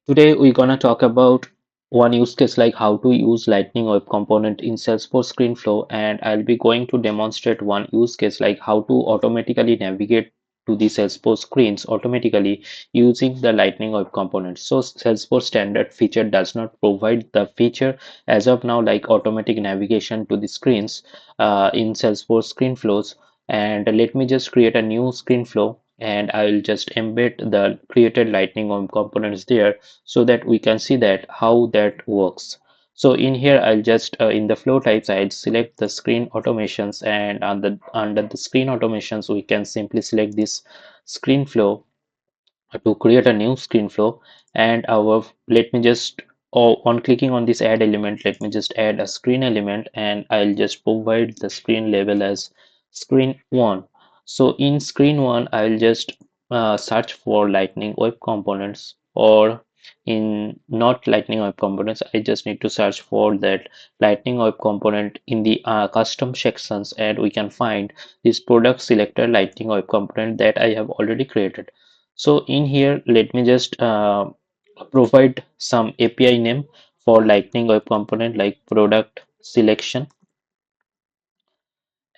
Today we're gonna talk about one use case like how to use Lightning Web Component in Salesforce Screen Flow, and I'll be going to demonstrate one use case like how to automatically navigate to the Salesforce screens automatically using the Lightning Web Component. So Salesforce standard feature does not provide the feature as of now like automatic navigation to the screens in Salesforce Screen Flows. And let me just create a new screen flow and I will just embed the created Lightning Web components there so that we can see that how that works. So in here I'll just in the flow types I'll select the screen automations, and under the screen automations we can simply select this screen flow to create a new screen flow. And our let me just on clicking on this add element, let me just add a screen element and I'll just provide the screen label as screen 1. So in screen 1 I'll just search for lightning web components, or in not lightning web components I just need to search for that lightning web component in the custom sections, and we can find this product selector lightning web component that I have already created. So in here, let me just provide some API name for Lightning Web Component like product selection.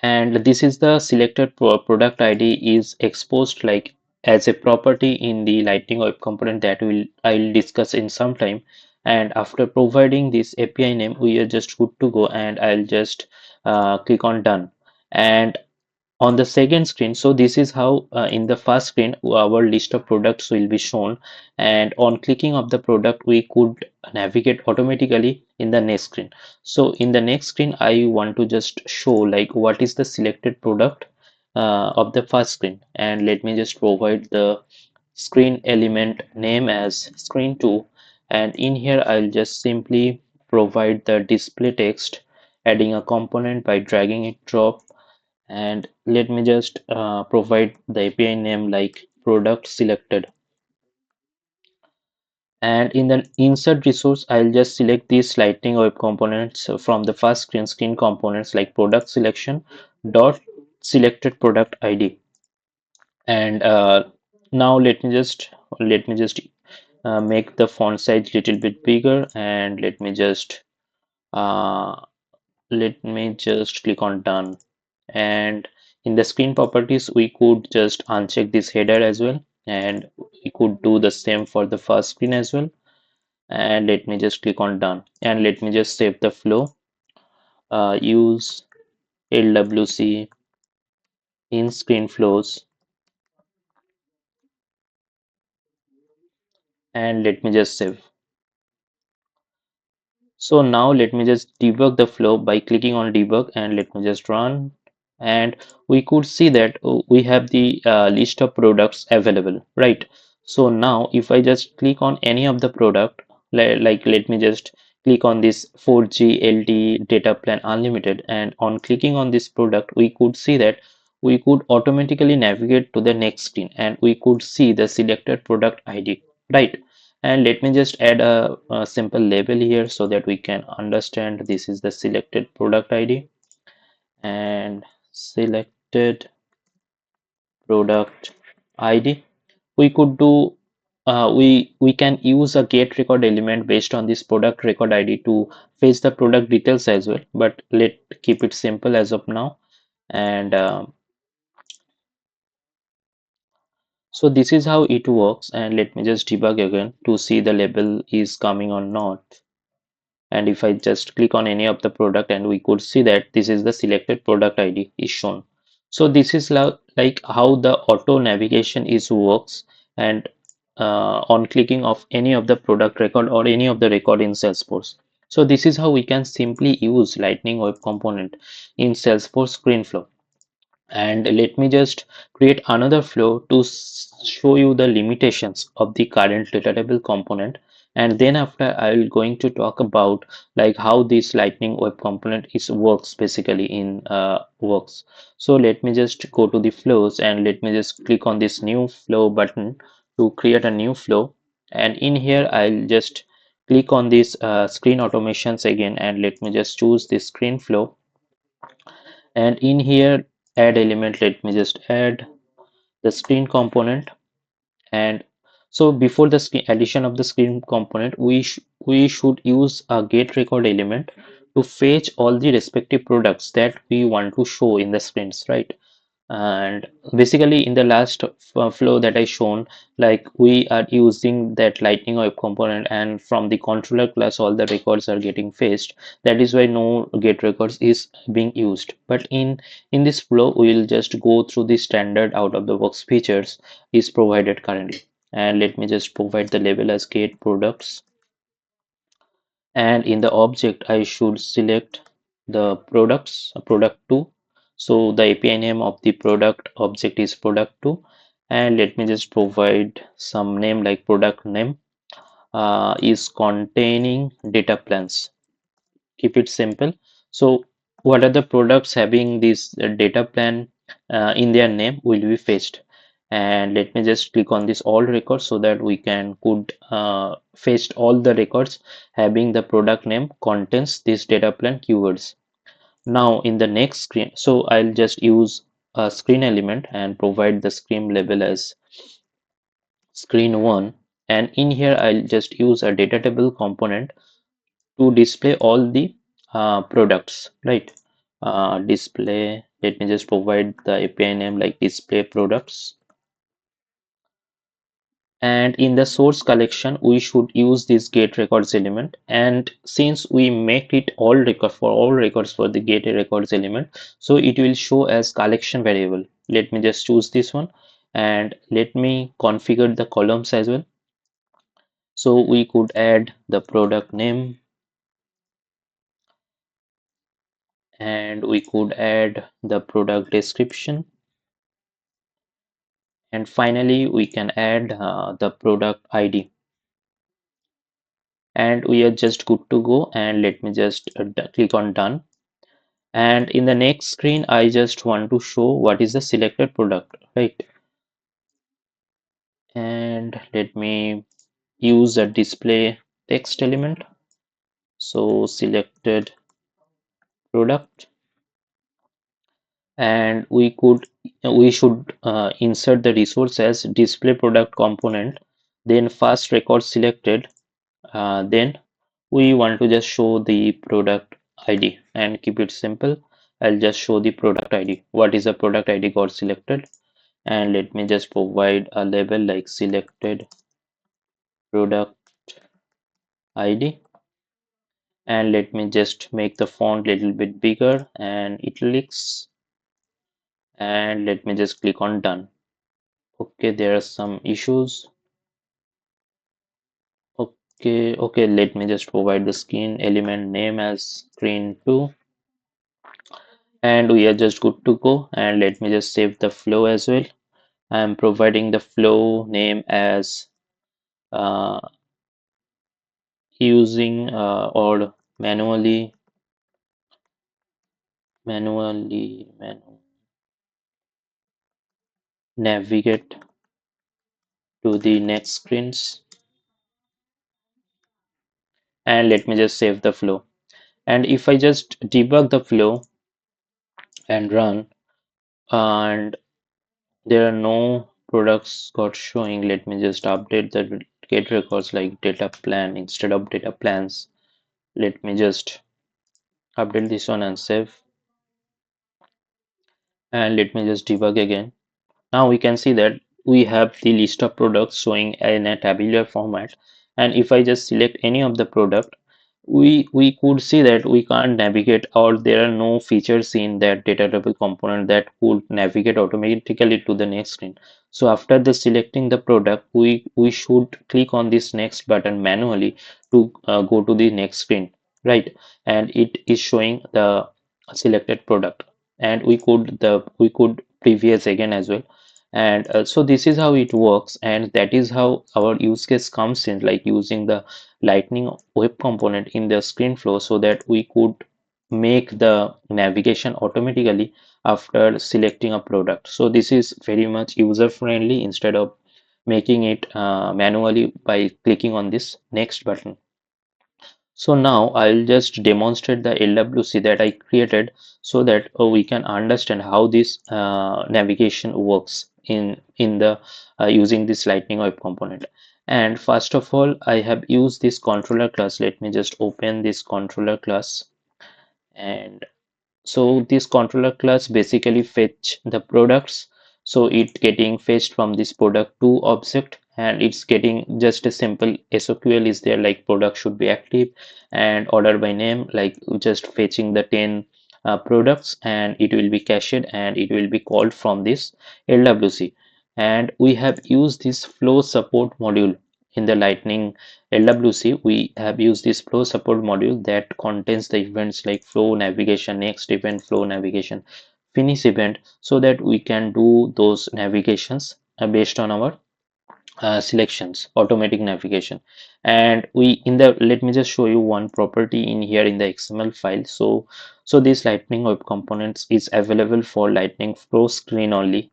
And this is the selected product ID is exposed like as a property in the Lightning Web Component that I'll discuss in some time. And after providing this API name, we are just good to go, and I'll just click on done. And on the second screen, so this is how in the first screen our list of products will be shown, and on clicking of the product we could navigate automatically in the next screen. So in the next screen I want to just show like what is the selected product of the first screen, and let me just provide the screen element name as screen 2, and in here I'll just simply provide the display text, adding a component by dragging it drop. And let me just provide the API name like product selected, and in the insert resource I'll just select these lightning web components from the first screen components like product selection dot selected product ID. And now let me just make the font size little bit bigger, and uh, let me just click on done. And in the screen properties we could just uncheck this header as well, and we could do the same for the first screen as well. And let me just click on done, and let me just save the flow, use LWC in screen flows, and let me just save. So now let me just debug the flow by clicking on debug, and let me just run. And we could see that we have the list of products available, right? So now if I just click on any of the product, like let me just click on this 4G LTE data plan unlimited, and on clicking on this product, we could see that we could automatically navigate to the next screen, and we could see the selected product ID, right? And let me just add a simple label here so that we can understand this is the selected product ID, and selected product ID. We could do we can use a get record element based on this product record ID to fetch the product details as well, but let keep it simple as of now. And so this is how it works, and let me just debug again to see the label is coming or not. And if I just click on any of the product, and we could see that this is the selected product ID is shown. So this is like how the auto navigation is works, and on clicking of any of the product record or any of the record in Salesforce. So this is how we can simply use Lightning Web Component in Salesforce Screen Flow. And let me just create another flow to show you the limitations of the current Datatable component, and then after I will going to talk about like how this lightning web component is works basically in works. So let me just go to the flows, and let me just click on this new flow button to create a new flow. And in here I'll just click on this screen automations again, and let me just choose this screen flow. And in here add element, let me just add the screen component. And So before the addition of the screen component, we should use a get record element to fetch all the respective products that we want to show in the screens, right? And basically in the last flow that I shown, like we are using that lightning web component, and from the controller class all the records are getting fetched. That is why no get records is being used. But in this flow we will just go through the standard out of the box features is provided currently. And let me just provide the label as get products, and in the object I should select the products, product 2. So the API name of the product object is product 2, and let me just provide some name like product name is containing data plans. Keep it simple. So what are the products having this data plan in their name will be fetched. And let me just click on this all records so that we can could fetch all the records having the product name contains this data plan keywords. Now in the next screen, so I'll just use a screen element and provide the screen label as screen 1, and in here I'll just use a data table component to display all the products, right? Display, let me just provide the API name like display products. And in the source collection we should use this get records element, and since we make it all record for all records for the get records element, so it will show as collection variable. Let me just choose this one, and let me configure the columns as well. So we could add the product name, and we could add the product description, and finally we can add the product ID, and we are just good to go. And let me just click on done. And in the next screen I just want to show what is the selected product, right? And let me use a display text element. So selected product, and we should insert the resource as display product component, then first record selected, then we want to just show the product ID and keep it simple. I'll just show the product ID. What is the product ID got selected? And let me just provide a label like selected product ID. And let me just make the font a little bit bigger and italics. And let me just click on done. Okay, there are some issues. Okay, let me just provide the screen element name as screen 2, and we are just good to go. And let me just save the flow as well. I'm providing the flow name as uh, using or manually navigate to the next screens. And let me just save the flow. And if I just debug the flow and run, and there are no products got showing, let me just update the get records like data plan instead of data plans. Let me just update this one and save, and let me just debug again. Now we can see that we have the list of products showing in a tabular format, and if I just select any of the product, we could see that we can't navigate, or there are no features in that data table component that could navigate automatically to the next screen. So after the selecting the product, we should click on this next button manually to go to the next screen, right? And it is showing the selected product, and we could previous again as well. And so this is how it works, and that is how our use case comes in, like using the lightning web component in the screen flow so that we could make the navigation automatically after selecting a product. So this is very much user friendly instead of making it manually by clicking on this next button. So now I'll just demonstrate the LWC that I created so that we can understand how this navigation works in the using this lightning web component. And first of all, I have used this controller class. Let me just open this controller class. And so this controller class basically fetch the products. So it getting fetched from this product to object, and it's getting just a simple SOQL is there, like product should be active and order by name, like just fetching the 10 products, and it will be cached and it will be called from this LWC. And we have used this flow support module in the Lightning LWC. We have used this flow support module that contains the events like flow navigation next event, flow navigation finish event, so that we can do those navigations based on our selections, automatic navigation. And we in the let me just show you one property in here in the XML file. So this Lightning Web Components is available for Lightning Pro screen only.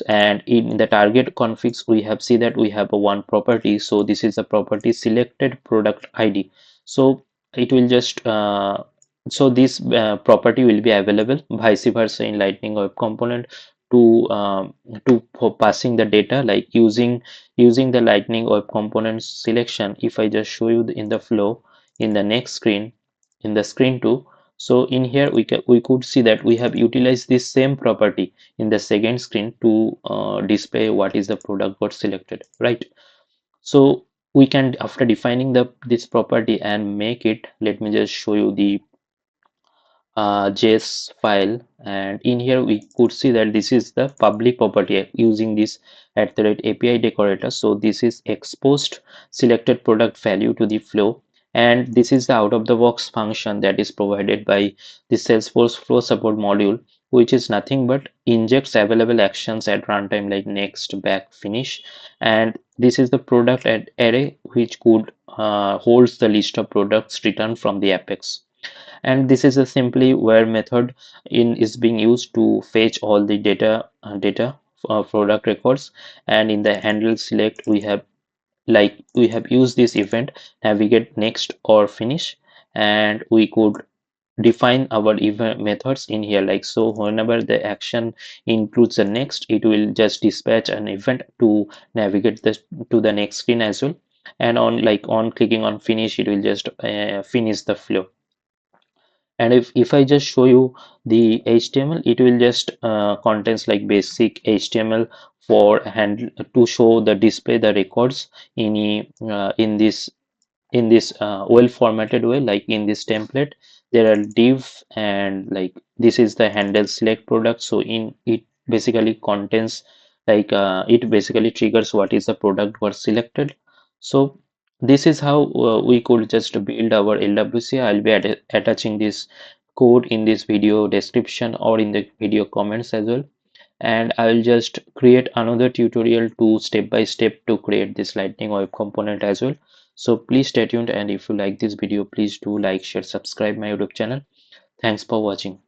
And in the target configs we have see that we have a one property. So this is a property selected product ID. So it will just so this property will be available vice versa in Lightning Web Component to for passing the data, like using the Lightning Web Component selection. If I just show you in the flow in the next screen, in the screen 2, so in here we could see that we have utilized this same property in the second screen to display what is the product got selected, right? So we can, after defining the this property and make it, let me just show you the JS file, and in here we could see that this is the public property using this @API decorator. So this is exposed selected product value to the flow, and this is the out of the box function that is provided by the Salesforce flow support module, which is nothing but injects available actions at runtime like next, back, finish. And this is the product array which could holds the list of products returned from the apex. And this is a simply where method in is being used to fetch all the data product records. And in the handle select we have used this event navigate next or finish, and we could define our event methods in here, like so whenever the action includes the next, it will just dispatch an event to navigate this to the next screen as well. And on clicking on finish, it will just finish the flow. And if I just show you the HTML, it will just contains like basic HTML for handle to show the display the records in this well formatted way. Like in this template there are div, and like this is the handle select product. So in it basically contains like it basically triggers what is the product was selected. So this is how we could just build our LWC. I'll be attaching this code in this video description or in the video comments as well. And I will just create another tutorial to step by step to create this Lightning Web Component as well. So please stay tuned, and if you like this video, please do like, share, subscribe my YouTube channel. Thanks for watching.